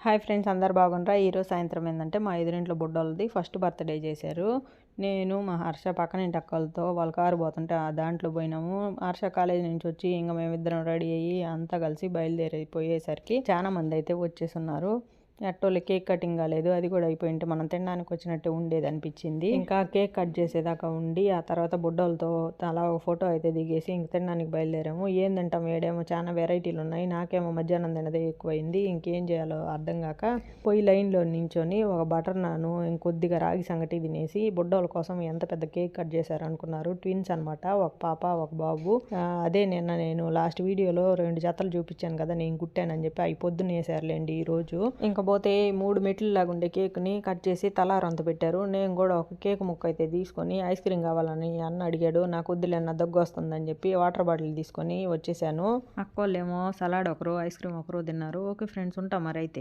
Hi friends, అందరు బాగుండ్రా. ఈరోజు సాయంత్రం ఏంటంటే మా ఎదురింట్లో బుడ్డోళ్ళది ఫస్ట్ బర్త్డే చేశారు. నేను మా హర్ష పక్కనింటి అక్కలతో వాళ్ళ కారు పోతుంటే దాంట్లో పోయినాము. హర్ష కాలేజీ నుంచి వచ్చి ఇంకా మేమిద్దరం రెడీ అయ్యి అంతా కలిసి బయలుదేరిపోయేసరికి చాలా మంది అయితే వచ్చేసి ఉన్నారు. అట్టోళ్ళు కేక్ కటింగ్ కాలేదు, అది కూడా అయిపోయింటే మనం తినడానికి వచ్చినట్టు ఉండేది అనిపించింది. ఇంకా కేక్ కట్ చేసేదాకా ఉండి ఆ తర్వాత బుడ్డోళ్ళతో అలా ఒక ఫోటో అయితే దిగేసి ఇంక తినడానికి బయలుదేరాము. ఏం తింటాం, ఏడేమో చాలా వెరైటీలు ఉన్నాయి. నాకేమో మధ్యాహ్నం తినదే ఎక్కువైంది. ఇంకేం చేయాలో అర్థం కాక పోయి లైన్లో నించొని ఒక బటర్ నాను ఇంకొద్దిగా రాగి సంగటి తినేసి బుడ్డోళ్ళ కోసం ఎంత పెద్ద కేక్ కట్ చేశారు అనుకున్నారు. ట్విన్స్ అనమాట, ఒక పాప ఒక బాబు. అదే నేను లాస్ట్ వీడియోలో 2 జతలు చూపించాను కదా, నేను కుట్టానని చెప్పి అవి పొద్దున్న వేసారులేండి ఈరోజు. ఇంకా పోతే 3 మెట్లు లాగా ఉండే కేక్ని కట్ చేసి తలారంత పెట్టారు. నేను కూడా ఒక కేక్ ముక్క అయితే తీసుకొని ఐస్ క్రీమ్ కావాలని అన్న అడిగాడు. నాకు వద్దులేన్న దగ్గు వస్తుందని చెప్పి వాటర్ బాటిల్ తీసుకొని వచ్చేసాను. అక్కోళ్ళేమో సలాడ్ ఒకరు ఐస్ క్రీమ్ ఒకరు తిన్నారు. ఓకే ఫ్రెండ్స్, ఉంటాం మరి అయితే.